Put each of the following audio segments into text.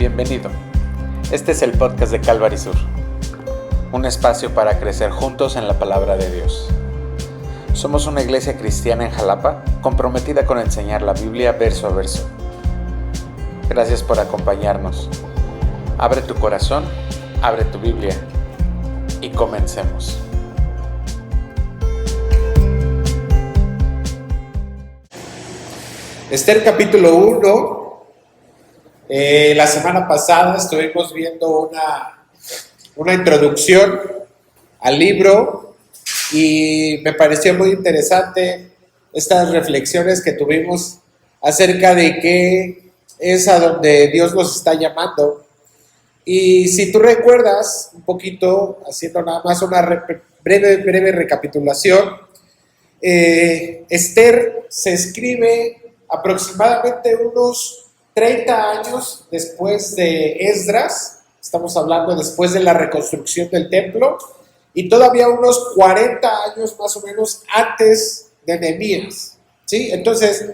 Bienvenido. Este es el podcast de Calvary Sur, un espacio para crecer juntos en la palabra de Dios. Somos una iglesia cristiana en Jalapa, comprometida con enseñar la Biblia verso a verso. Gracias por acompañarnos. Abre tu corazón, abre tu Biblia y comencemos. Esther capítulo 1. La semana pasada estuvimos viendo una introducción al libro y me pareció muy interesante estas reflexiones que tuvimos acerca de qué es a donde Dios nos está llamando. Y si tú recuerdas un poquito, haciendo nada más una breve recapitulación, Esther se escribe aproximadamente unos 30 años después de Esdras, estamos hablando después de la reconstrucción del templo, y todavía unos 40 años más o menos antes de Nehemías, ¿sí? Entonces,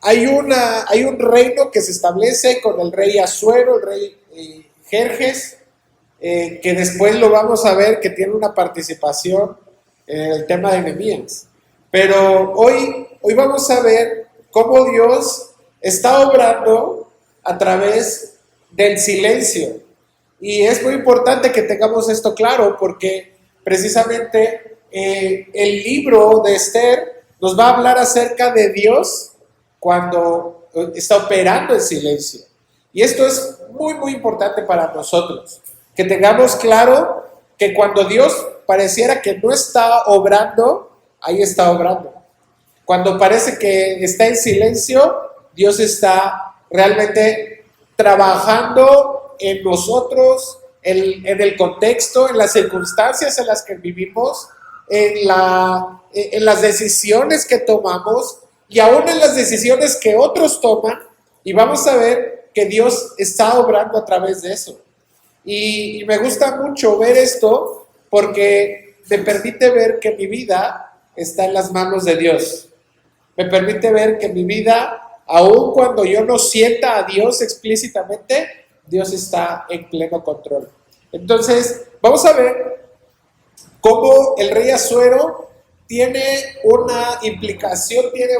hay un reino que se establece con el rey Asuero, el rey Jerjes, que después lo vamos a ver que tiene una participación en el tema de Nehemías. Pero hoy vamos a ver cómo Dios está obrando a través del silencio. Y es muy importante que tengamos esto claro porque precisamente el libro de Esther nos va a hablar acerca de Dios cuando está operando en silencio. Y esto es muy, muy importante para nosotros. Que tengamos claro que cuando Dios pareciera que no está obrando, ahí está obrando. Cuando parece que está en silencio, Dios está realmente trabajando en nosotros, en el contexto, en las circunstancias en las que vivimos, en las decisiones que tomamos y aún en las decisiones que otros toman. Y vamos a ver que Dios está obrando a través de eso. Y me gusta mucho ver esto porque me permite ver que mi vida está en las manos de Dios. Me permite ver que mi vida, aun cuando yo no sienta a Dios explícitamente, Dios está en pleno control. Entonces, vamos a ver cómo el rey Asuero tiene una implicación, tiene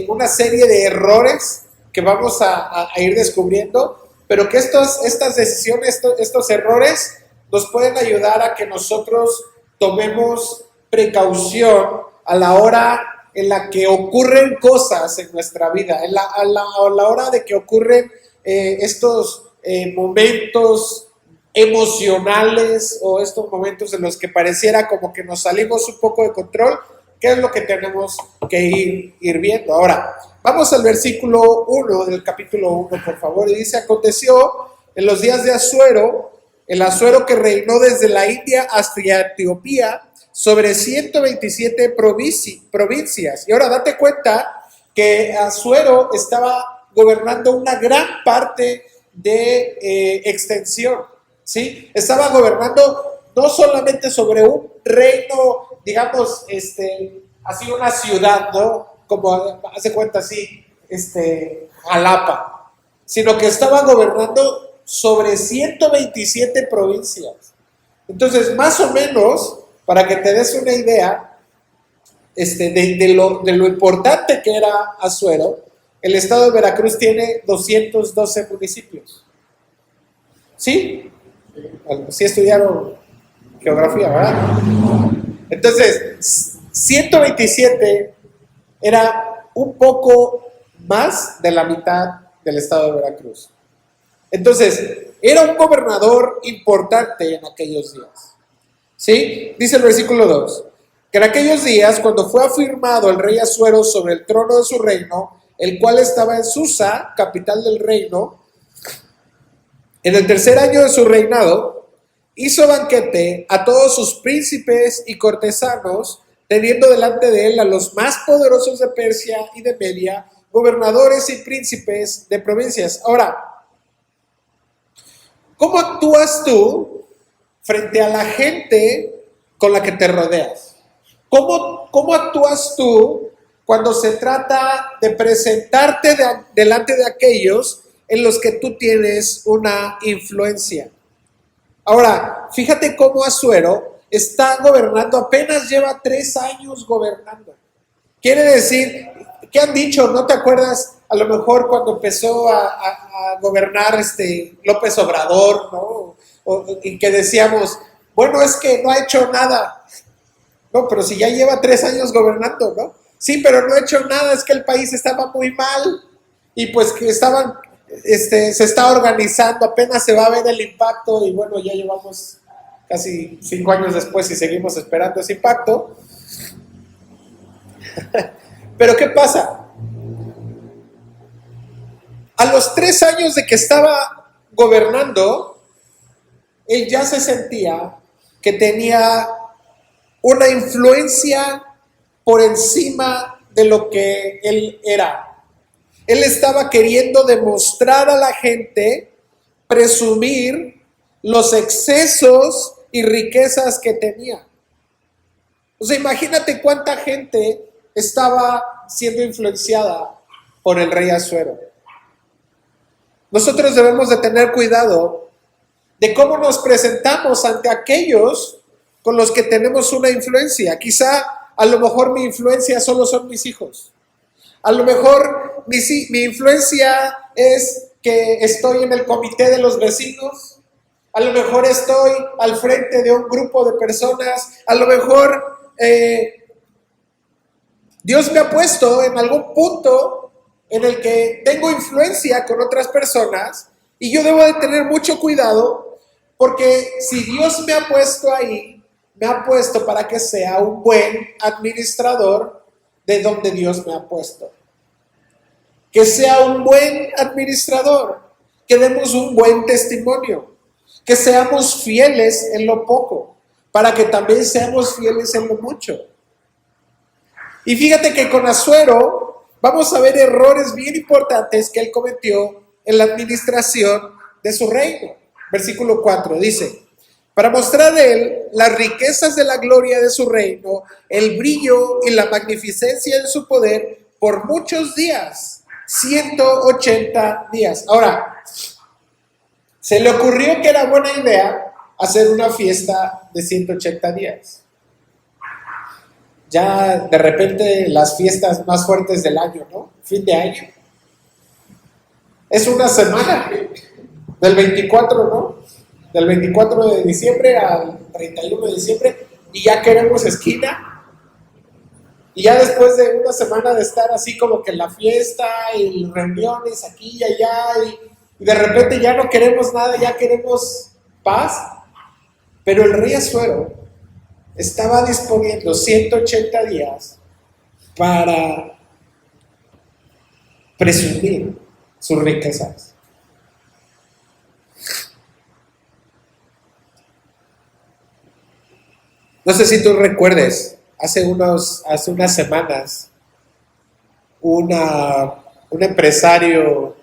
una serie de errores que vamos a ir descubriendo, pero que estas decisiones, estos errores nos pueden ayudar a que nosotros tomemos precaución a la hora en la que ocurren cosas en nuestra vida, a la hora de que ocurren estos momentos emocionales o estos momentos en los que pareciera como que nos salimos un poco de control. ¿Qué es lo que tenemos que ir viendo? Ahora, vamos al versículo 1 del capítulo 1, por favor, y dice: aconteció en los días de Asuero, el Asuero que reinó desde la India hasta Etiopía, sobre 127 provincias. Y ahora date cuenta que Asuero estaba gobernando una gran parte de extensión, ¿sí? Estaba gobernando no solamente sobre un reino, digamos, así una ciudad, ¿no? Como hace cuenta así, Jalapa, sino que estaba gobernando sobre 127 provincias. Entonces, más o menos, para que te des una idea de lo importante que era Asuero, el estado de Veracruz tiene 212 municipios. ¿Sí? Sí estudiaron geografía, ¿verdad? Entonces, 127 era un poco más de la mitad del estado de Veracruz. Entonces, era un gobernador importante en aquellos días. ¿Sí? Dice el versículo 2, que en aquellos días, cuando fue afirmado el rey Asuero sobre el trono de su reino, el cual estaba en Susa, capital del reino, en el tercer año de su reinado, hizo banquete a todos sus príncipes y cortesanos, teniendo delante de él a los más poderosos de Persia y de Media, gobernadores y príncipes de provincias. Ahora, ¿cómo actúas tú frente a la gente con la que te rodeas? ¿Cómo actúas tú cuando se trata de presentarte delante de aquellos en los que tú tienes una influencia. Ahora, fíjate cómo Asuero está gobernando, apenas lleva 3 años gobernando. Quiere decir, ¿qué han dicho? ¿No te acuerdas? A lo mejor cuando empezó a gobernar López Obrador, ¿no? Y que decíamos, bueno, es que no ha hecho nada. No, pero si ya lleva 3 años gobernando, ¿no? Sí, pero no ha hecho nada, es que el país estaba muy mal. Y pues que se está organizando, apenas se va a ver el impacto. Y bueno, ya llevamos casi 5 años después y seguimos esperando ese impacto. Pero ¿qué pasa? A los 3 años de que estaba gobernando, él ya se sentía que tenía una influencia por encima de lo que él era. Él estaba queriendo demostrar a la gente, presumir los excesos y riquezas que tenía. O sea, imagínate cuánta gente estaba siendo influenciada por el rey Asuero. Nosotros debemos de tener cuidado de cómo nos presentamos ante aquellos con los que tenemos una influencia. Quizá, a lo mejor mi influencia solo son mis hijos. A lo mejor mi influencia es que estoy en el comité de los vecinos. A lo mejor estoy al frente de un grupo de personas. A lo mejor Dios me ha puesto en algún punto en el que tengo influencia con otras personas y yo debo de tener mucho cuidado porque si Dios me ha puesto ahí, me ha puesto para que sea un buen administrador de donde Dios me ha puesto. Que sea un buen administrador, que demos un buen testimonio, que seamos fieles en lo poco, para que también seamos fieles en lo mucho. Y fíjate que con Asuero vamos a ver errores bien importantes que él cometió en la administración de su reino. Versículo 4 dice, para mostrar él las riquezas de la gloria de su reino, el brillo y la magnificencia de su poder por muchos días, 180 días. Ahora, se le ocurrió que era buena idea hacer una fiesta de 180 días. Ya de repente las fiestas más fuertes del año, ¿no? Fin de año. Es una semana, del 24, ¿no? Del 24 de diciembre al 31 de diciembre, y ya queremos esquina. Y ya después de una semana de estar así como que en la fiesta y reuniones aquí y allá, y de repente ya no queremos nada, ya queremos paz. Pero el rey Asuero estaba disponiendo 180 días para presumir sus riquezas. No sé si tú recuerdes, hace unas semanas, un empresario,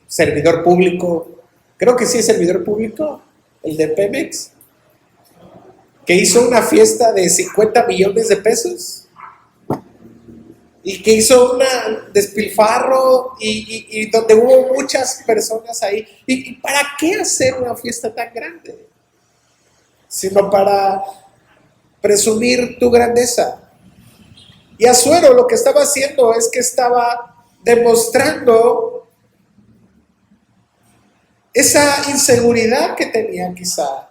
servidor público, creo que sí es servidor público, el de Pemex, que hizo una fiesta de 50 millones de pesos y que hizo un despilfarro y donde hubo muchas personas ahí. ¿Y para qué hacer una fiesta tan grande? Sino para presumir tu grandeza. Y Asuero lo que estaba haciendo es que estaba demostrando esa inseguridad que tenía quizá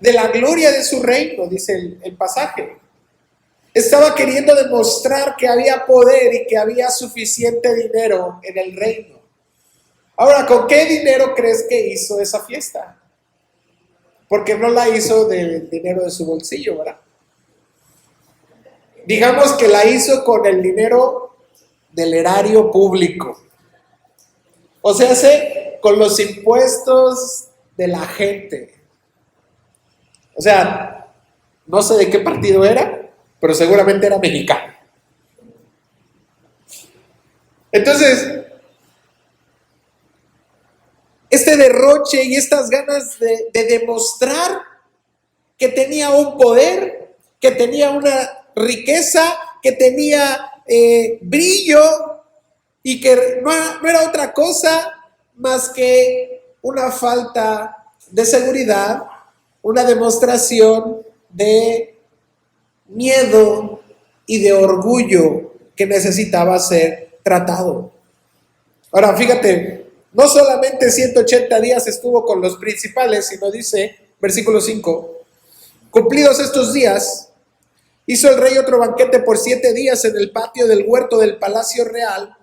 de la gloria de su reino, dice el pasaje. Estaba queriendo demostrar que había poder y que había suficiente dinero en el reino. Ahora, ¿con qué dinero crees que hizo esa fiesta? Porque no la hizo del dinero de su bolsillo, ¿verdad? Digamos que la hizo con el dinero del erario público. O sea, con los impuestos de la gente. O sea, no sé de qué partido era, pero seguramente era mexicano. Entonces, este derroche y estas ganas de demostrar que tenía un poder, que tenía una riqueza, que tenía brillo y que no era otra cosa más que una falta de seguridad, una demostración de miedo y de orgullo que necesitaba ser tratado. Ahora, fíjate, no solamente 180 días estuvo con los principales, sino dice, versículo 5, cumplidos estos días, hizo el rey otro banquete por 7 días en el patio del huerto del palacio real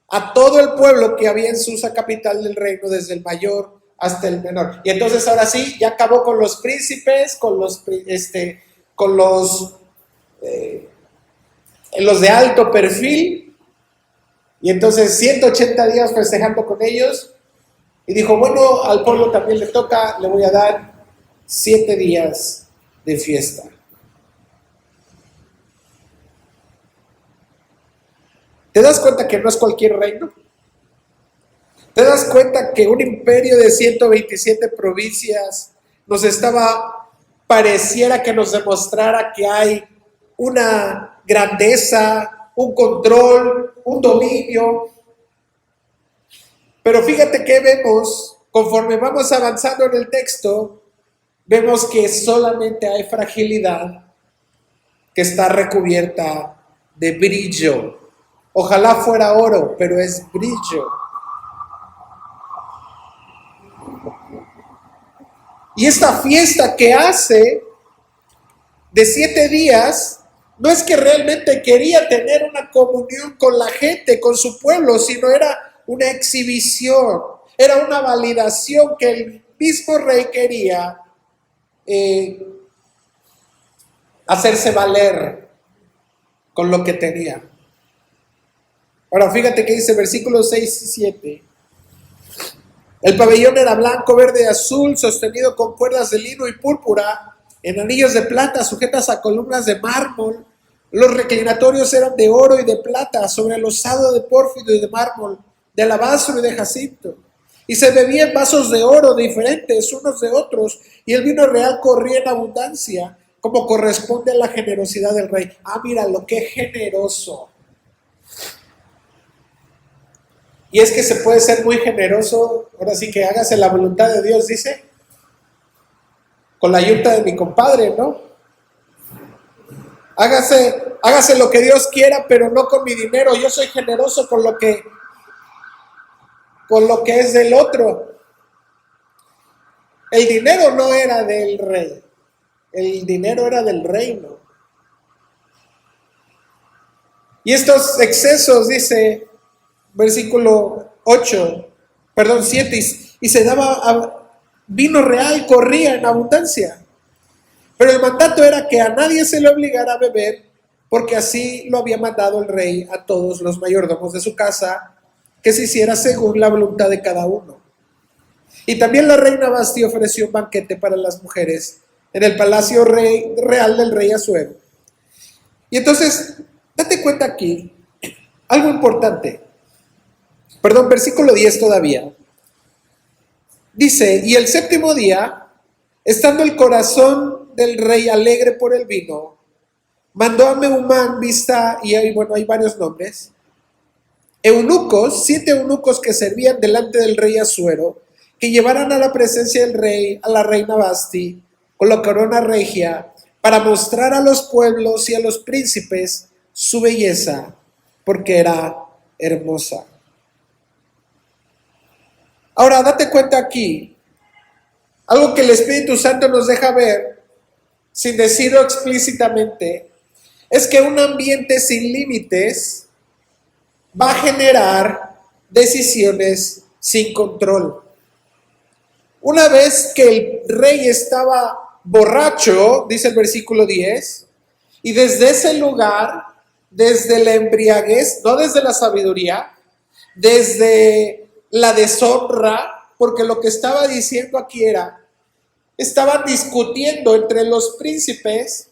a todo el pueblo que había en Susa, capital del reino, desde el mayor hasta el menor. Y entonces ahora sí, ya acabó con los príncipes, con los de alto perfil, y entonces 180 días festejando con ellos, y dijo, bueno, al pueblo también le toca, le voy a dar 7 días de fiesta. ¿Te das cuenta que no es cualquier reino? ¿Te das cuenta que un imperio de 127 provincias pareciera que nos demostrara que hay una grandeza, un control, un dominio? Pero fíjate que vemos, conforme vamos avanzando en el texto, vemos que solamente hay fragilidad que está recubierta de brillo. Ojalá fuera oro, pero es brillo. Y esta fiesta que hace de 7 días, no es que realmente quería tener una comunión con la gente, con su pueblo, sino era una exhibición, era una validación que el mismo rey quería hacerse valer con lo que tenía. Ahora fíjate que dice versículos 6 y 7. El pabellón era blanco, verde y azul, sostenido con cuerdas de lino y púrpura, en anillos de plata sujetas a columnas de mármol. Los reclinatorios eran de oro y de plata, sobre el losado de pórfido y de mármol, de alabastro y de jacinto. Y se bebía en vasos de oro diferentes unos de otros, y el vino real corría en abundancia, como corresponde a la generosidad del rey. Ah, mira, lo que generoso. Y es que se puede ser muy generoso, ahora sí que hágase la voluntad de Dios, dice, con la yunta de mi compadre, ¿no? Hágase lo que Dios quiera, pero no con mi dinero. Yo soy generoso con lo que es del otro. El dinero no era del rey, el dinero era del reino. Y estos excesos, dice versículo 7, y se daba vino real, corría en abundancia. Pero el mandato era que a nadie se le obligara a beber, porque así lo había mandado el rey a todos los mayordomos de su casa, que se hiciera según la voluntad de cada uno. Y también la reina Vasti ofreció un banquete para las mujeres en el palacio real del rey Asuero. Y entonces, date cuenta aquí, algo importante. Versículo 10 todavía. Dice, y el 7º día, estando el corazón del rey alegre por el vino, mandó a Mehumán, Biztha, y hay varios nombres, eunucos, 7 eunucos que servían delante del rey Asuero, que llevaran a la presencia del rey a la reina Vasti con la corona regia, para mostrar a los pueblos y a los príncipes su belleza, porque era hermosa. Ahora, date cuenta aquí, algo que el Espíritu Santo nos deja ver, sin decirlo explícitamente, es que un ambiente sin límites va a generar decisiones sin control. Una vez que el rey estaba borracho, dice el versículo 10, y desde ese lugar, desde la embriaguez, no desde la sabiduría, desde la deshonra, porque lo que estaba diciendo aquí estaban discutiendo entre los príncipes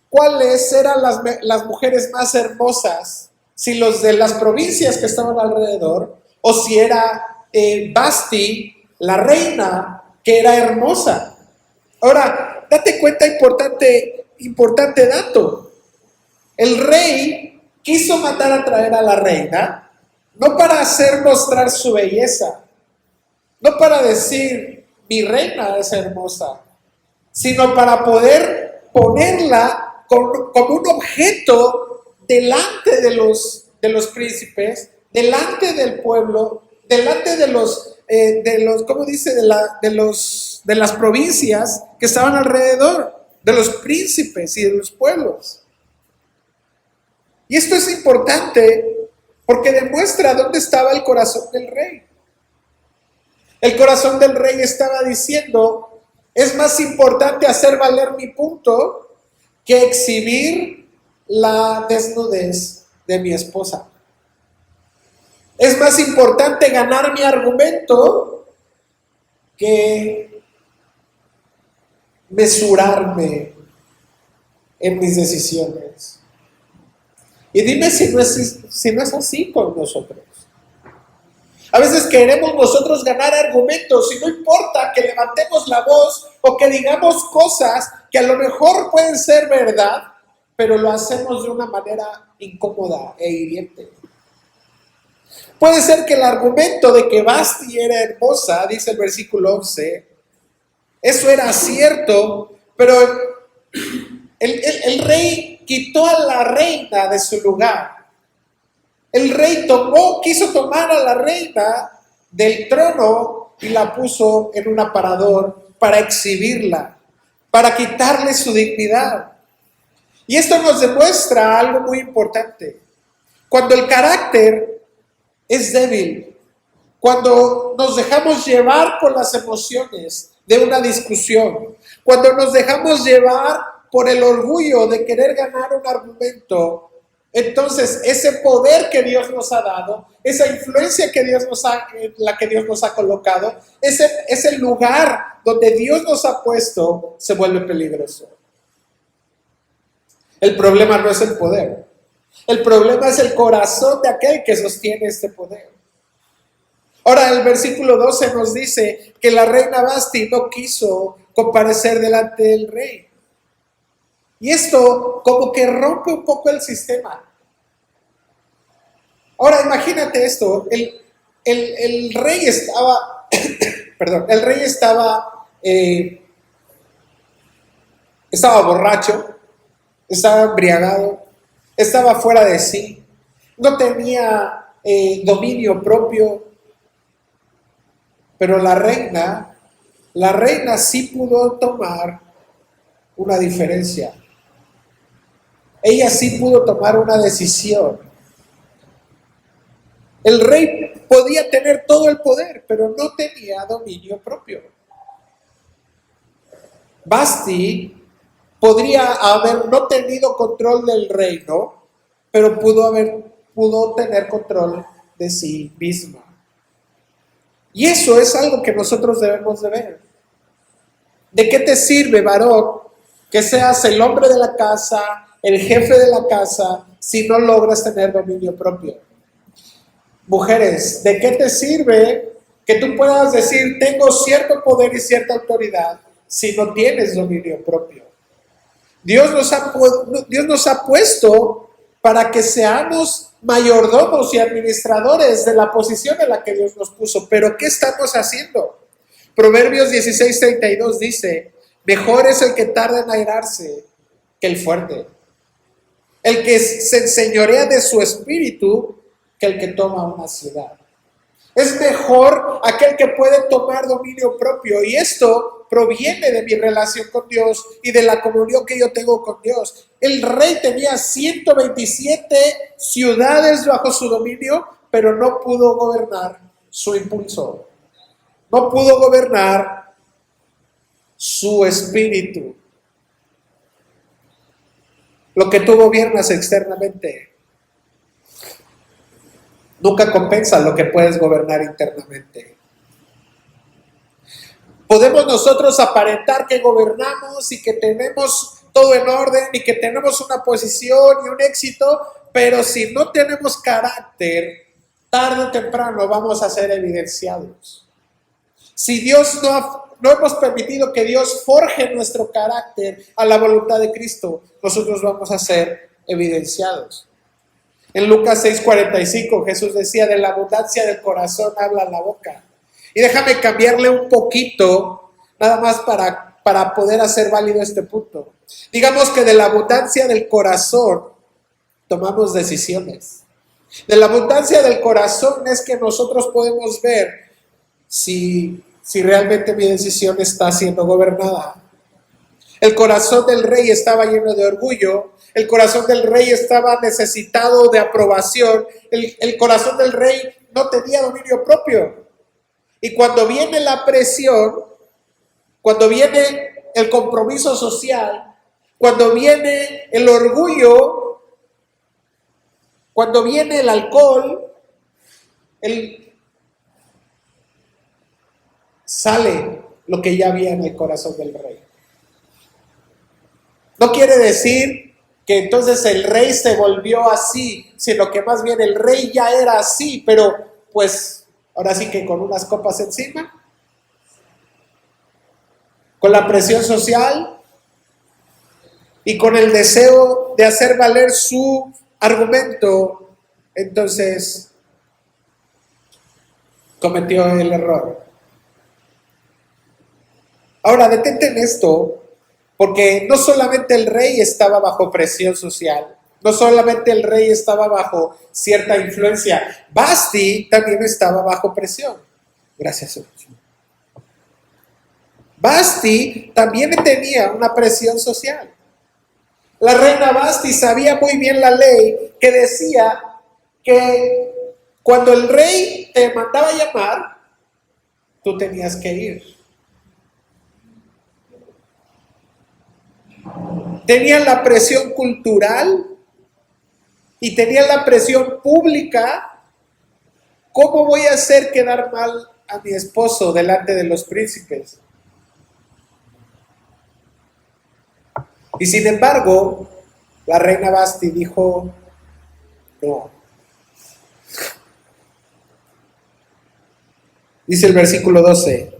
cuáles eran las mujeres más hermosas, si los de las provincias que estaban alrededor, o si era Vasti, la reina, que era hermosa. Ahora, date cuenta, importante dato. El rey quiso mandar a traer a la reina, no para hacer mostrar su belleza, no para decir, mi reina es hermosa, sino para poder ponerla como un objeto delante de los príncipes, delante del pueblo, delante de los ¿cómo dice? De las provincias que estaban alrededor, de los príncipes y de los pueblos. Y esto es importante porque demuestra dónde estaba el corazón del rey. El corazón del rey estaba diciendo, es más importante hacer valer mi punto que exhibir la desnudez de mi esposa. Es más importante ganar mi argumento que mesurarme en mis decisiones. Y dime si no es así con nosotros. A veces queremos nosotros ganar argumentos y no importa que levantemos la voz o que digamos cosas que a lo mejor pueden ser verdad, pero lo hacemos de una manera incómoda e hiriente. Puede ser que el argumento de que Vasti era hermosa, dice el versículo 11, eso era cierto, pero el rey quitó a la reina de su lugar. El rey quiso tomar a la reina del trono y la puso en un aparador para exhibirla, para quitarle su dignidad. Y esto nos demuestra algo muy importante. Cuando el carácter es débil, cuando nos dejamos llevar por las emociones de una discusión, cuando nos dejamos llevar por el orgullo de querer ganar un argumento, entonces ese poder que Dios nos ha dado, esa influencia en la que Dios nos ha colocado, ese lugar donde Dios nos ha puesto, se vuelve peligroso. El problema no es el poder. El problema es el corazón de aquel que sostiene este poder. Ahora el versículo 12 nos dice que la reina Vasti no quiso comparecer delante del rey. Y esto como que rompe un poco el sistema. Ahora imagínate esto, el rey estaba, el rey estaba borracho, estaba embriagado, estaba fuera de sí, no tenía dominio propio, pero la reina sí pudo tomar una diferencia. Ella sí pudo tomar una decisión. El rey podía tener todo el poder, pero no tenía dominio propio. Vasti podría haber no tenido control del reino, pero pudo tener control de sí misma. Y eso es algo que nosotros debemos de ver. ¿De qué te sirve, varón, que seas el hombre de la casa, el jefe de la casa, si no logras tener dominio propio? Mujeres, ¿de qué te sirve que tú puedas decir tengo cierto poder y cierta autoridad si no tienes dominio propio? Dios nos ha puesto para que seamos mayordomos y administradores de la posición en la que Dios nos puso. Pero ¿qué estamos haciendo? Proverbios 16:32 dice, mejor es el que tarda en airarse que el fuerte. El que se enseñorea de su espíritu que el que toma una ciudad. Es mejor aquel que puede tomar dominio propio, y esto proviene de mi relación con Dios y de la comunión que yo tengo con Dios. El rey tenía 127 ciudades bajo su dominio, pero no pudo gobernar su impulso. No pudo gobernar su espíritu. Lo que tú gobiernas externamente nunca compensa lo que puedes gobernar internamente. Podemos nosotros aparentar que gobernamos y que tenemos todo en orden y que tenemos una posición y un éxito, pero si no tenemos carácter, tarde o temprano vamos a ser evidenciados. Si no hemos permitido que Dios forje nuestro carácter a la voluntad de Cristo, nosotros vamos a ser evidenciados. En Lucas 6:45 Jesús decía, de la abundancia del corazón habla la boca. Y déjame cambiarle un poquito, nada más para poder hacer válido este punto. Digamos que de la abundancia del corazón tomamos decisiones. De la abundancia del corazón es que nosotros podemos ver si realmente mi decisión está siendo gobernada. El corazón del rey estaba lleno de orgullo. El corazón del rey estaba necesitado de aprobación. El corazón del rey no tenía dominio propio. Y cuando viene la presión, cuando viene el compromiso social, cuando viene el orgullo, cuando viene el alcohol, sale lo que ya había en el corazón del rey. No quiere decir que entonces el rey se volvió así, sino que más bien el rey ya era así, pero pues ahora sí que con unas copas encima, con la presión social y con el deseo de hacer valer su argumento, entonces cometió el error. Ahora, detente en esto, porque no solamente el rey estaba bajo presión social, no solamente el rey estaba bajo cierta influencia, Vasti también estaba bajo presión. Gracias, Señor. Vasti también tenía una presión social. La reina Vasti sabía muy bien la ley que decía que cuando el rey te mandaba llamar, tú tenías que ir. Tenían la presión cultural y tenían la presión pública. ¿Cómo voy a hacer quedar mal a mi esposo delante de los príncipes? Y sin embargo, la reina Vasti dijo, no. Dice el versículo 12,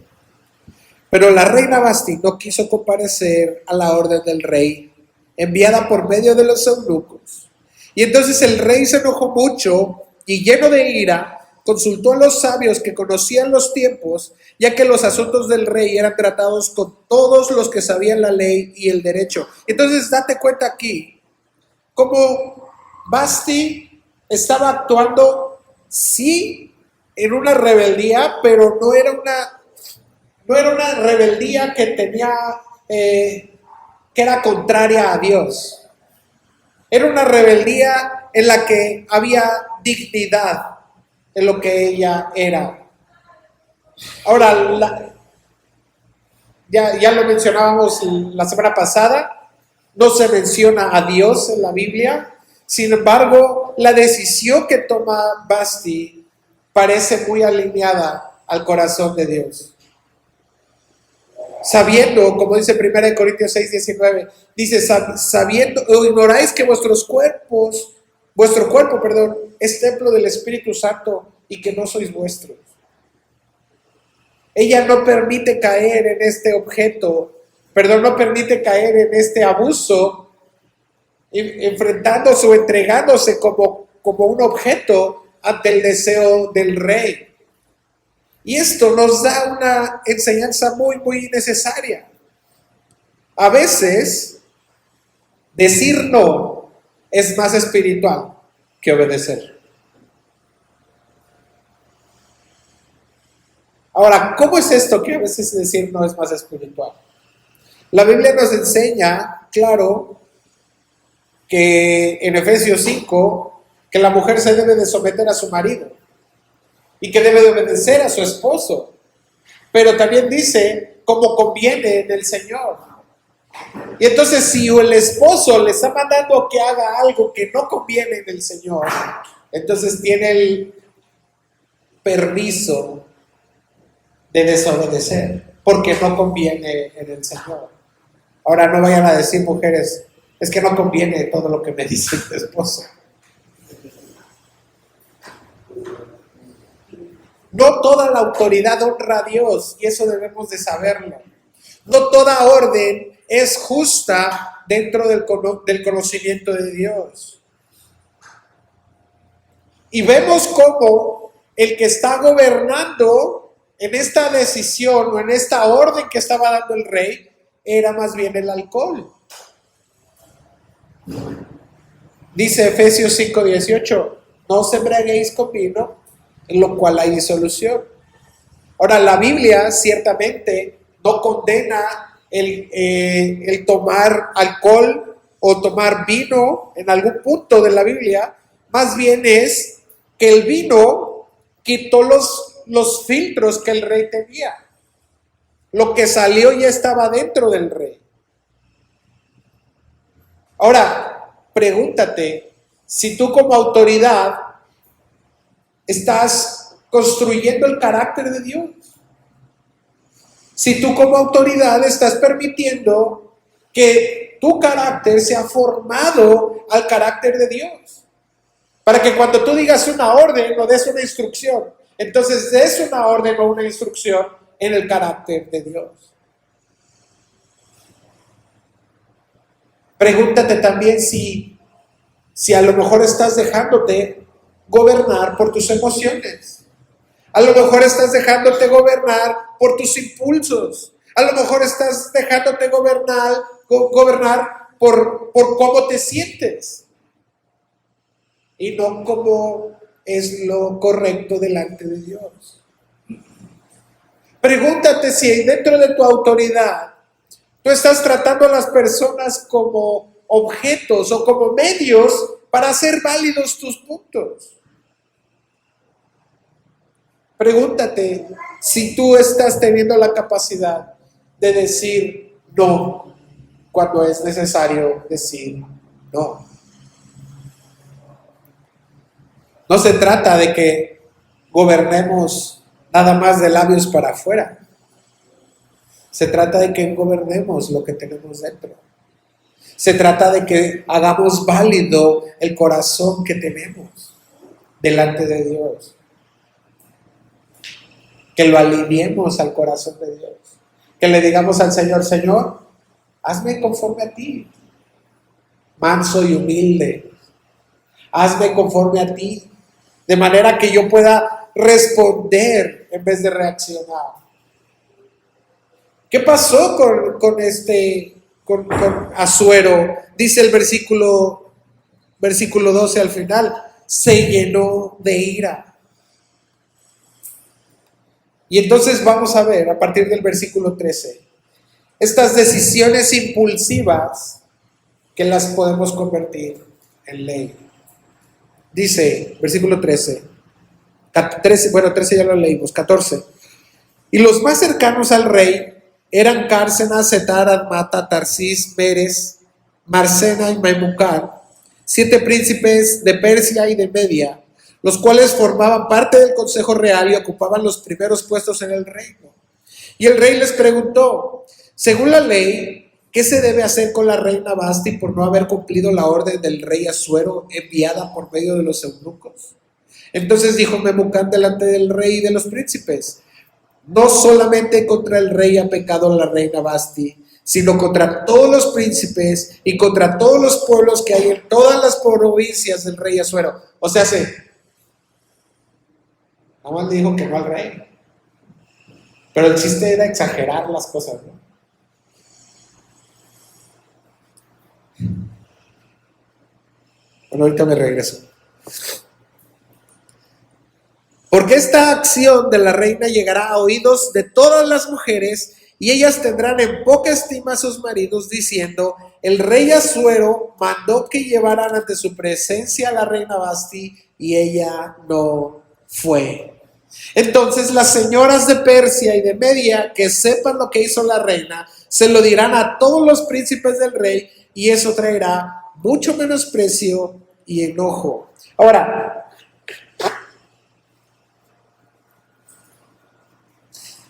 pero la reina Vasti no quiso comparecer a la orden del rey, enviada por medio de los eunucos. Y entonces el rey se enojó mucho y lleno de ira, consultó a los sabios que conocían los tiempos, ya que los asuntos del rey eran tratados con todos los que sabían la ley y el derecho. Entonces date cuenta aquí, cómo Vasti estaba actuando, sí, en una rebeldía, pero no era una rebeldía que tenía, que era contraria a Dios. Era una rebeldía en la que había dignidad en lo que ella era. Ahora, ya lo mencionábamos la semana pasada, no se menciona a Dios en la Biblia. Sin embargo, la decisión que toma Vasti parece muy alineada al corazón de Dios. Sabiendo, como dice 1 Corintios 6:19, dice, sabiendo, o ignoráis que vuestro cuerpo, es templo del Espíritu Santo y que no sois vuestros. Ella no permite caer en este no permite caer en este abuso, enfrentándose o entregándose como un objeto ante el deseo del rey. Y esto nos da una enseñanza muy, muy necesaria. A veces, decir no es más espiritual que obedecer. Ahora, ¿cómo es esto que a veces decir no es más espiritual? La Biblia nos enseña, claro, que en Efesios 5, que la mujer se debe de someter a su marido y que debe de obedecer a su esposo. Pero también dice cómo conviene en el Señor. Y entonces si el esposo le está mandando que haga algo que no conviene en el Señor, entonces tiene el permiso de desobedecer, porque no conviene en el Señor. Ahora no vayan a decir, mujeres, es que no conviene todo lo que me dice tu esposo. No toda la autoridad honra a Dios, y eso debemos de saberlo. No toda orden es justa dentro del conocimiento de Dios. Y vemos cómo el que está gobernando en esta decisión o en esta orden que estaba dando el rey era más bien el alcohol. Dice Efesios 5:18, no os embriaguéis con vino, en lo cual hay disolución. Ahora, la Biblia ciertamente no condena el tomar alcohol o tomar vino en algún punto de la Biblia, más bien es que el vino quitó los filtros que el rey tenía. Lo que salió ya estaba dentro del rey. Ahora, pregúntate, si tú como autoridad estás construyendo el carácter de Dios, si tú como autoridad estás permitiendo que tu carácter sea formado al carácter de Dios, para que cuando tú digas una orden o des una instrucción, entonces des una orden o una instrucción en el carácter de Dios. Pregúntate también si a lo mejor estás dejándote gobernar por tus emociones. A lo mejor estás dejándote gobernar por tus impulsos. A lo mejor estás dejándote gobernar por cómo te sientes. Y no como es lo correcto delante de Dios. Pregúntate si dentro de tu autoridad tú estás tratando a las personas como objetos o como medios para hacer válidos tus puntos. Pregúntate si tú estás teniendo la capacidad de decir no cuando es necesario decir no. No se trata de que gobernemos nada más de labios para afuera. Se trata de que gobernemos lo que tenemos dentro. Se trata de que hagamos válido el corazón que tenemos delante de Dios. Que lo alineemos al corazón de Dios. Que le digamos al Señor, Señor, hazme conforme a ti, manso y humilde. Hazme conforme a ti, de manera que yo pueda responder en vez de reaccionar. ¿Qué pasó con Asuero? Dice el versículo 12 al final, se llenó de ira. Y entonces vamos a ver a partir del versículo 13, estas decisiones impulsivas que las podemos convertir en ley. Dice, versículo 13 ya lo leímos, 14. Y los más cercanos al rey eran Cárcena, Setar, Admata, Tarsís, Meres, Marsena y Memucán, 7 príncipes de Persia y de Media, los cuales formaban parte del consejo real y ocupaban los primeros puestos en el reino. Y el rey les preguntó, según la ley, ¿qué se debe hacer con la reina Vasti por no haber cumplido la orden del rey Asuero enviada por medio de los eunucos? Entonces dijo Memucán delante del rey y de los príncipes, no solamente contra el rey ha pecado la reina Vasti, sino contra todos los príncipes y contra todos los pueblos que hay en todas las provincias del rey Asuero. O sea, nada más dijo que no al rey. Pero el chiste era exagerar las cosas, ¿no? Bueno, ahorita me regreso. Porque esta acción de la reina llegará a oídos de todas las mujeres y ellas tendrán en poca estima a sus maridos diciendo, el rey Asuero mandó que llevaran ante su presencia a la reina Vasti y ella no fue. Entonces las señoras de Persia y de Media que sepan lo que hizo la reina, se lo dirán a todos los príncipes del rey y eso traerá mucho menosprecio y enojo. Ahora,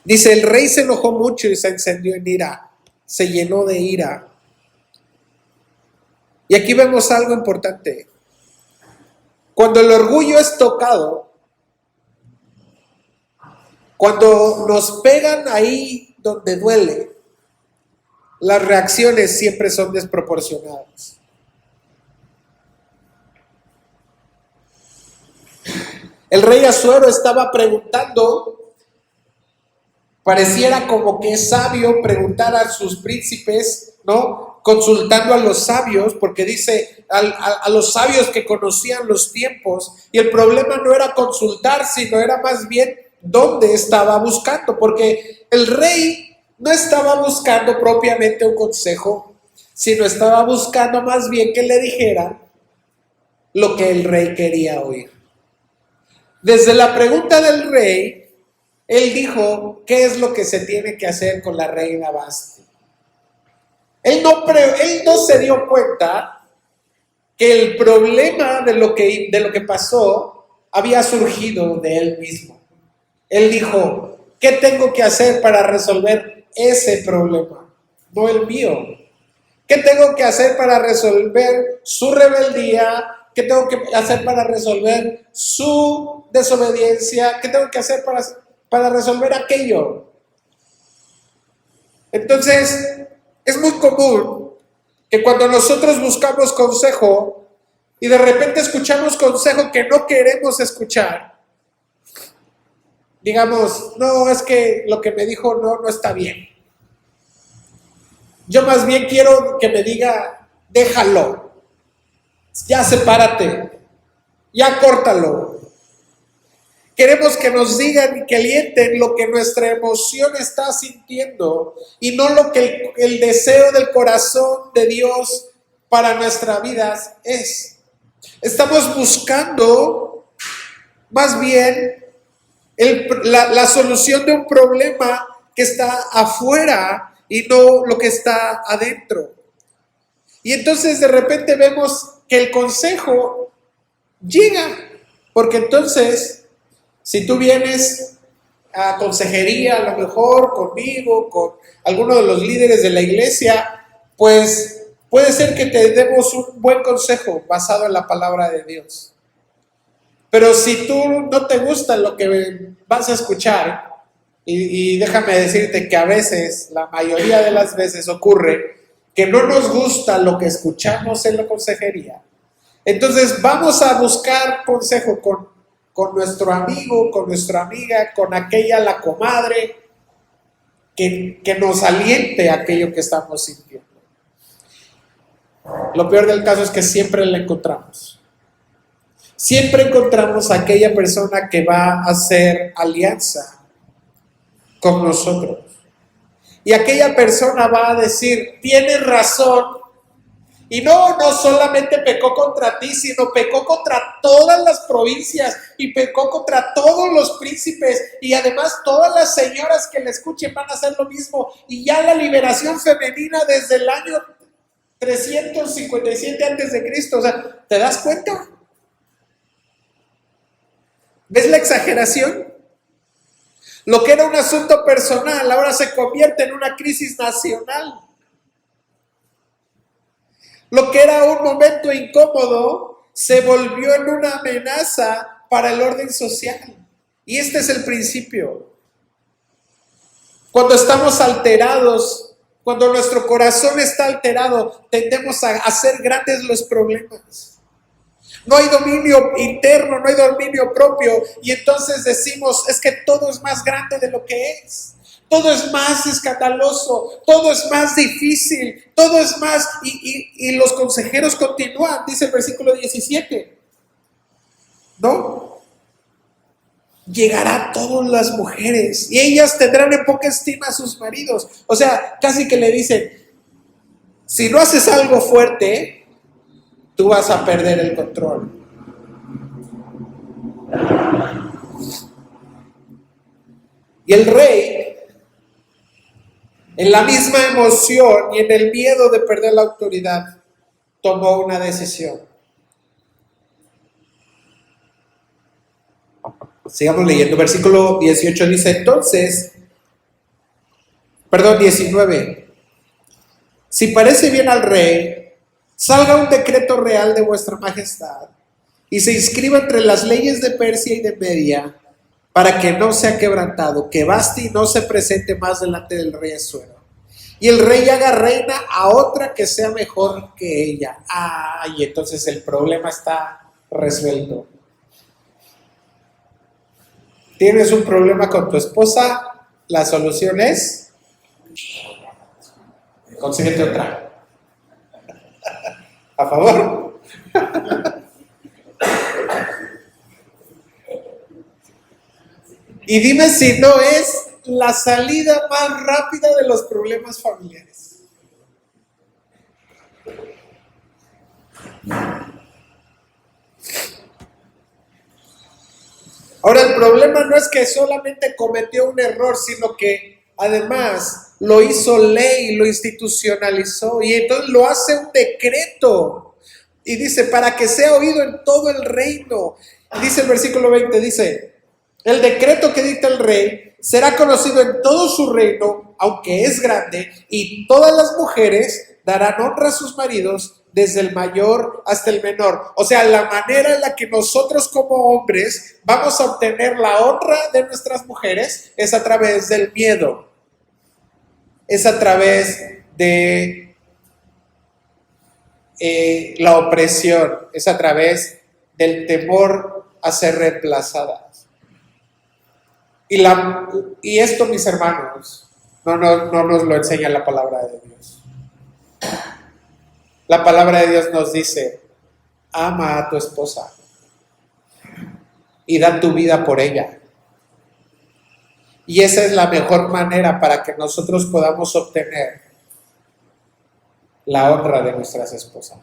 dice, el rey se enojó mucho y se encendió en ira, se llenó de ira. Y aquí vemos algo importante. Cuando el orgullo es tocado, cuando nos pegan ahí donde duele, las reacciones siempre son desproporcionadas. El rey Asuero estaba preguntando, pareciera como que es sabio preguntar a sus príncipes, ¿no? Consultando a los sabios, porque dice a los sabios que conocían los tiempos, y el problema no era consultar, sino era más bien dónde estaba buscando, porque el rey no estaba buscando propiamente un consejo, sino estaba buscando más bien que le dijeran lo que el rey quería oír. Desde la pregunta del rey, él dijo, ¿qué es lo que se tiene que hacer con la reina Vasti? Él no se dio cuenta que el problema de lo que pasó había surgido de él mismo. Él dijo, ¿qué tengo que hacer para resolver ese problema? No el mío. ¿Qué tengo que hacer para resolver su rebeldía? ¿Qué tengo que hacer para resolver su desobediencia? ¿Qué tengo que hacer para resolver aquello? Entonces, es muy común que cuando nosotros buscamos consejo y de repente escuchamos consejo que no queremos escuchar, digamos, no, es que lo que me dijo no está bien. Yo más bien quiero que me diga, déjalo. Ya sepárate, ya córtalo. Queremos que nos digan y que alienten lo que nuestra emoción está sintiendo y no lo que el deseo del corazón de Dios para nuestra vida es. Estamos buscando más bien la solución de un problema que está afuera y no lo que está adentro. Y entonces de repente vemos que el consejo llega, porque entonces, si tú vienes a consejería, a lo mejor conmigo, con alguno de los líderes de la iglesia, pues puede ser que te demos un buen consejo basado en la palabra de Dios. Pero si tú no te gusta lo que vas a escuchar, y déjame decirte que a veces, la mayoría de las veces ocurre, que no nos gusta lo que escuchamos en la consejería, entonces vamos a buscar consejo con nuestro amigo, con nuestra amiga, con aquella, la comadre, que nos aliente aquello que estamos sintiendo. Lo peor del caso es que siempre la encontramos. Siempre encontramos a aquella persona que va a hacer alianza con nosotros. Y aquella persona va a decir, tienes razón, y no solamente pecó contra ti, sino pecó contra todas las provincias, y pecó contra todos los príncipes, y además todas las señoras que le escuchen van a hacer lo mismo, y ya la liberación femenina desde el año 357 a.C., o sea, ¿te das cuenta? ¿Ves la exageración? Lo que era un asunto personal ahora se convierte en una crisis nacional. Lo que era un momento incómodo se volvió en una amenaza para el orden social. Y este es el principio. Cuando estamos alterados, cuando nuestro corazón está alterado, tendemos a hacer grandes los problemas. No hay dominio interno, no hay dominio propio, y entonces decimos, es que todo es más grande de lo que es. Todo es más escandaloso, todo es más difícil, todo es más, y los consejeros continúan, dice el versículo 17, ¿no? Llegará a todas las mujeres, y ellas tendrán en poca estima a sus maridos. O sea, casi que le dicen, si no haces algo fuerte, tú vas a perder el control. Y el rey, en la misma emoción y en el miedo de perder la autoridad, tomó una decisión. Sigamos leyendo. Versículo 18 dice, 19. Si parece bien al rey, salga un decreto real de vuestra majestad y se inscriba entre las leyes de Persia y de Media para que no sea quebrantado, que Vasti no se presente más delante del rey Asuero. y el rey haga reina a otra que sea mejor que ella. Y entonces el problema está resuelto. ¿Tienes un problema con tu esposa? La solución es: consíguete otra. ¿A favor? Y dime si no es la salida más rápida de los problemas familiares. Ahora, el problema no es que solamente cometió un error, sino que además lo hizo ley, lo institucionalizó, y entonces lo hace un decreto. Y dice, para que sea oído en todo el reino. Dice el versículo 20, dice: el decreto que dicta el rey será conocido en todo su reino, aunque es grande, y todas las mujeres darán honra a sus maridos, desde el mayor hasta el menor. O sea, la manera en la que nosotros como hombres vamos a obtener la honra de nuestras mujeres es a través del miedo, es a través de la opresión, es a través del temor a ser reemplazadas. Y esto, mis hermanos, no nos lo enseña la palabra de Dios. La palabra de Dios nos dice: ama a tu esposa y da tu vida por ella. Y esa es la mejor manera para que nosotros podamos obtener la honra de nuestras esposas.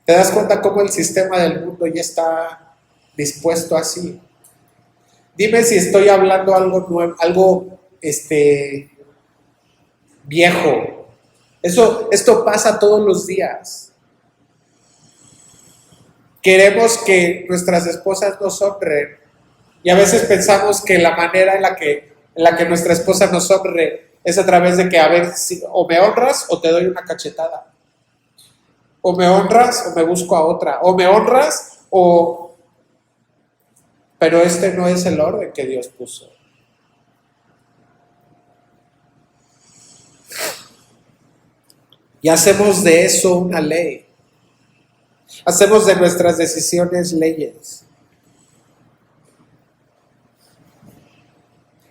¿Te das cuenta cómo el sistema del mundo ya está dispuesto así? Dime si estoy hablando algo nuevo, algo viejo. Esto pasa todos los días. Queremos que nuestras esposas nos honren, y a veces pensamos que la manera en la que nuestra esposa nos honre es a través de que, a ver, si o me honras o te doy una cachetada, o me honras o me busco a otra, o me honras o... Pero este no es el orden que Dios puso. Y hacemos de eso una ley. Hacemos de nuestras decisiones leyes.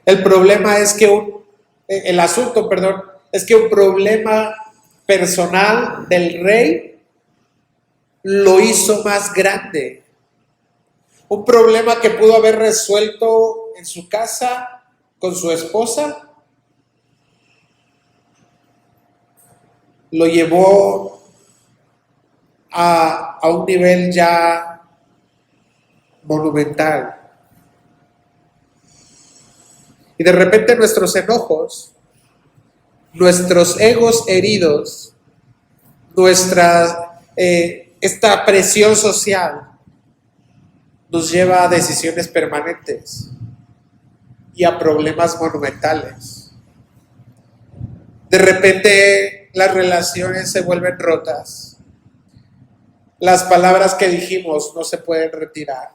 El problema es que el asunto es que un problema personal del rey lo hizo más grande. Un problema que pudo haber resuelto en su casa con su esposa, lo llevó a un nivel ya monumental. Y de repente nuestros enojos, nuestros egos heridos, esta presión social nos lleva a decisiones permanentes y a problemas monumentales. De repente las relaciones se vuelven rotas. Las palabras que dijimos no se pueden retirar.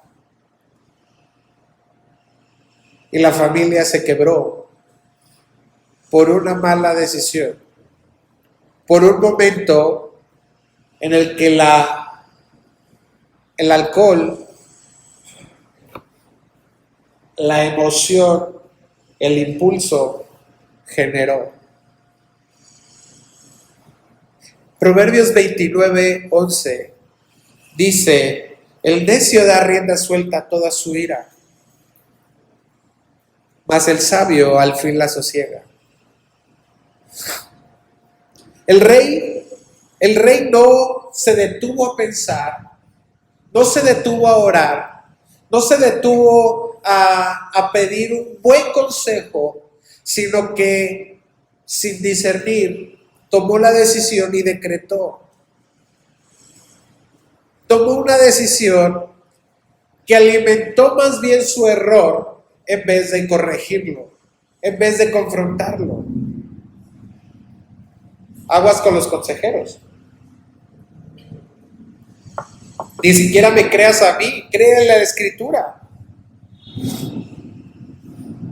Y la familia se quebró por una mala decisión, por un momento en el que el alcohol, la emoción, el impulso generó. Proverbios 29:11 dice: el necio da rienda suelta a toda su ira, mas el sabio al fin la sosiega. El rey no se detuvo a pensar, no se detuvo a orar, no se detuvo a pedir un buen consejo, sino que sin discernir tomó la decisión y decretó. Tomó una decisión que alimentó más bien su error en vez de corregirlo, en vez de confrontarlo. Aguas con los consejeros. Ni siquiera me creas a mí, créele a la Escritura.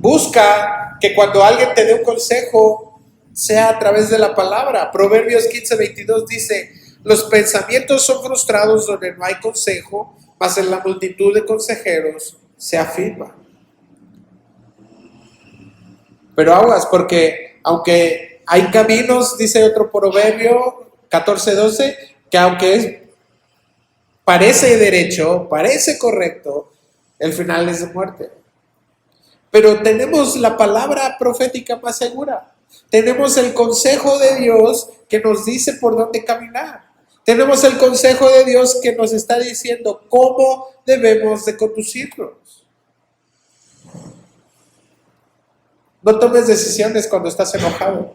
Busca que cuando alguien te dé un consejo, sea a través de la palabra. Proverbios 15:22 dice: los pensamientos son frustrados donde no hay consejo, mas en la multitud de consejeros se afirma. Pero aguas, porque aunque hay caminos, dice otro proverbio 14:12, que aunque parece derecho, parece correcto, el final es de muerte. Pero tenemos la palabra profética más segura. Tenemos el consejo de Dios que nos dice por dónde caminar. Tenemos el consejo de Dios que nos está diciendo cómo debemos de conducirnos. No tomes decisiones cuando estás enojado,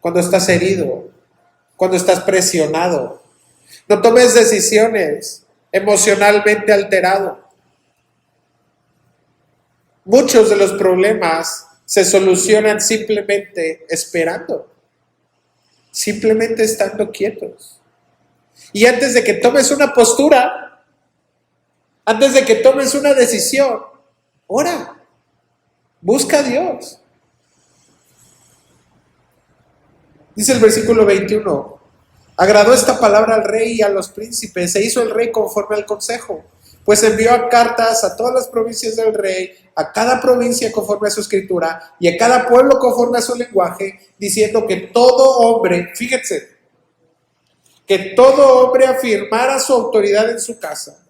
cuando estás herido, cuando estás presionado. No tomes decisiones emocionalmente alterado. Muchos de los problemas se solucionan simplemente esperando, simplemente estando quietos. Y antes de que tomes una postura, antes de que tomes una decisión, ora, busca a Dios. Dice el versículo 21, agradó esta palabra al rey y a los príncipes, se hizo el rey conforme al consejo, pues envió cartas a todas las provincias del rey, a cada provincia conforme a su escritura, y a cada pueblo conforme a su lenguaje, diciendo que todo hombre, fíjense, que todo hombre afirmara su autoridad en su casa,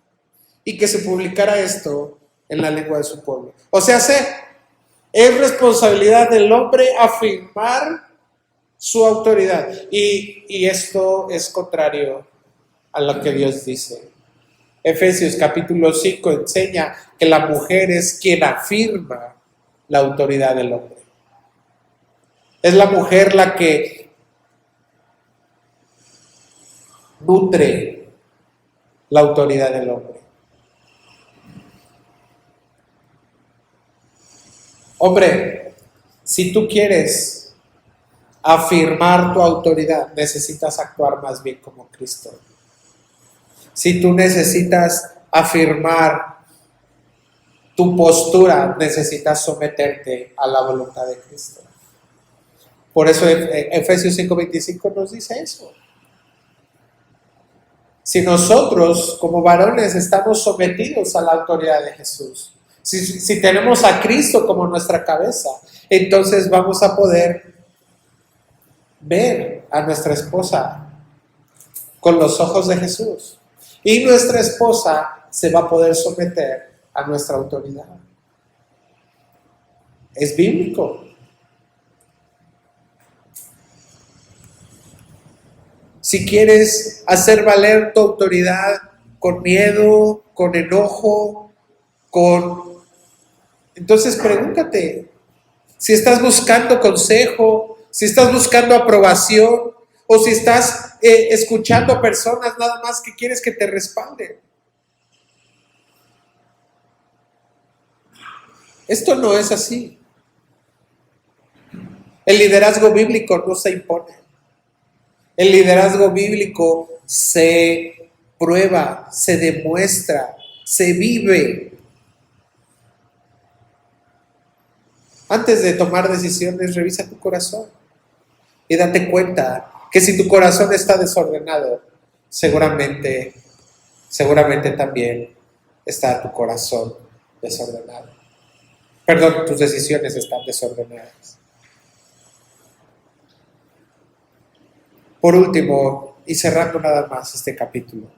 y que se publicara esto en la lengua de su pueblo. O sea, es responsabilidad del hombre afirmar su autoridad. Y esto es contrario a lo que Dios dice. Efesios capítulo 5 enseña que la mujer es quien afirma la autoridad del hombre. Es la mujer la que nutre la autoridad del hombre. Hombre, si tú quieres afirmar tu autoridad, necesitas actuar más bien como Cristo. Si tú necesitas afirmar tu postura, necesitas someterte a la voluntad de Cristo. Por eso Efesios 5:25 nos dice eso. Si nosotros como varones estamos sometidos a la autoridad de Jesús, si tenemos a Cristo como nuestra cabeza, entonces vamos a poder ver a nuestra esposa con los ojos de Jesús. Y nuestra esposa se va a poder someter a nuestra autoridad. Es bíblico. Si quieres hacer valer tu autoridad con miedo, con enojo, entonces pregúntate si estás buscando consejo, si estás buscando aprobación, o si estás escuchando a personas nada más que quieres que te respalden. Esto no es así. El liderazgo bíblico no se impone. El liderazgo bíblico se prueba, se demuestra, se vive. Antes de tomar decisiones, revisa tu corazón y date cuenta que si tu corazón está desordenado, seguramente también está tu corazón desordenado. Perdón, tus decisiones están desordenadas. Por último, y cerrando nada más este capítulo,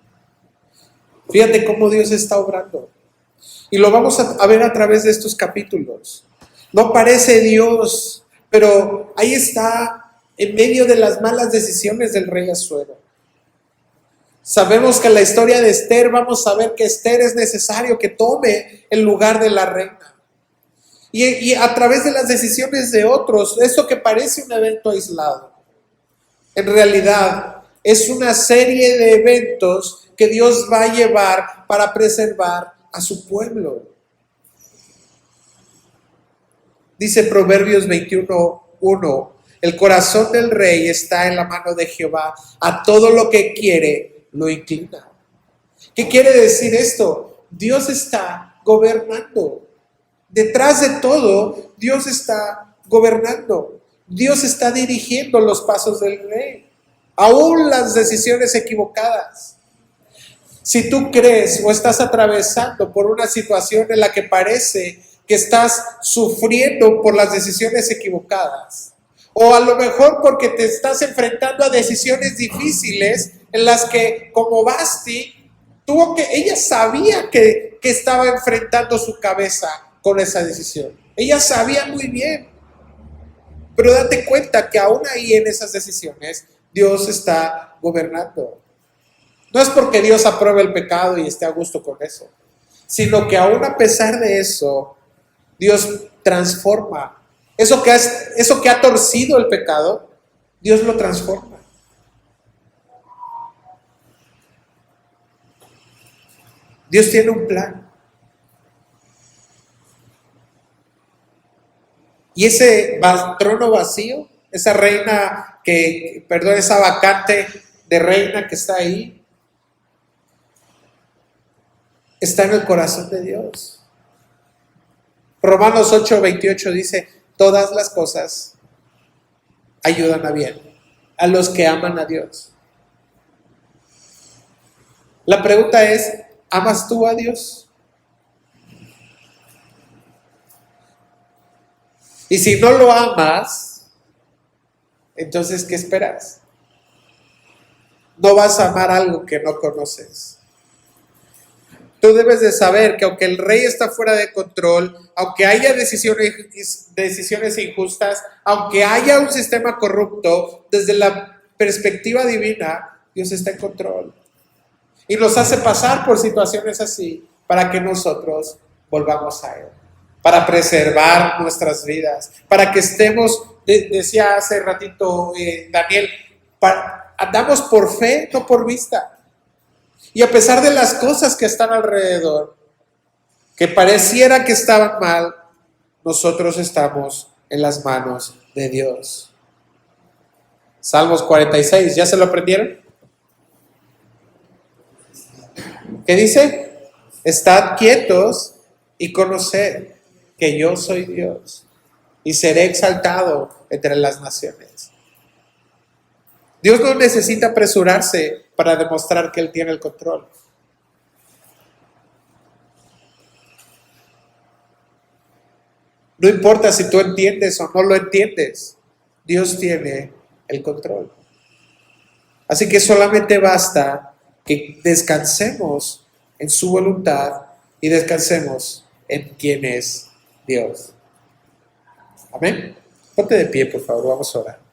fíjate cómo Dios está obrando. Y lo vamos a ver a través de estos capítulos. No parece Dios, pero ahí está en medio de las malas decisiones del rey Asuero. Sabemos que en la historia de Esther vamos a ver que Esther es necesario que tome el lugar de la reina. Y a través de las decisiones de otros, esto que parece un evento aislado, en realidad es una serie de eventos que Dios va a llevar para preservar a su pueblo. Dice Proverbios 21:1, el corazón del rey está en la mano de Jehová, a todo lo que quiere lo inclina. ¿Qué quiere decir esto? Dios está gobernando. Detrás de todo, Dios está gobernando. Dios está dirigiendo los pasos del rey, aún las decisiones equivocadas. Si tú crees o estás atravesando por una situación en la que parece que estás sufriendo por las decisiones equivocadas, o a lo mejor porque te estás enfrentando a decisiones difíciles en las que, como Basti, ella sabía que estaba enfrentando su cabeza con esa decisión. Ella sabía muy bien. Pero date cuenta que aún ahí en esas decisiones, Dios está gobernando. No es porque Dios apruebe el pecado y esté a gusto con eso, sino que aún a pesar de eso, Dios transforma. Eso que ha torcido el pecado, Dios lo transforma. Dios tiene un plan. Y ese trono vacío, esa esa vacante de reina que está ahí, está en el corazón de Dios. Romanos 8:28 dice, todas las cosas ayudan a bien a los que aman a Dios. La pregunta es, ¿amas tú a Dios? Y si no lo amas, entonces, ¿qué esperas? No vas a amar algo que no conoces. Tú debes de saber que aunque el rey está fuera de control, aunque haya decisiones injustas, aunque haya un sistema corrupto, desde la perspectiva divina, Dios está en control. Y nos hace pasar por situaciones así para que nosotros volvamos a Él, para preservar nuestras vidas, para que estemos, decía hace ratito Daniel, andamos por fe, no por vista. Y a pesar de las cosas que están alrededor, que pareciera que estaban mal, nosotros estamos en las manos de Dios. Salmos 46, ¿ya se lo aprendieron? ¿Qué dice? Estad quietos y conoced que yo soy Dios y seré exaltado entre las naciones. Dios no necesita apresurarse para demostrar que Él tiene el control. No importa si tú entiendes o no lo entiendes, Dios tiene el control. Así que solamente basta que descansemos en su voluntad y descansemos en quién es Dios. Amén. Ponte de pie, por favor, vamos a orar.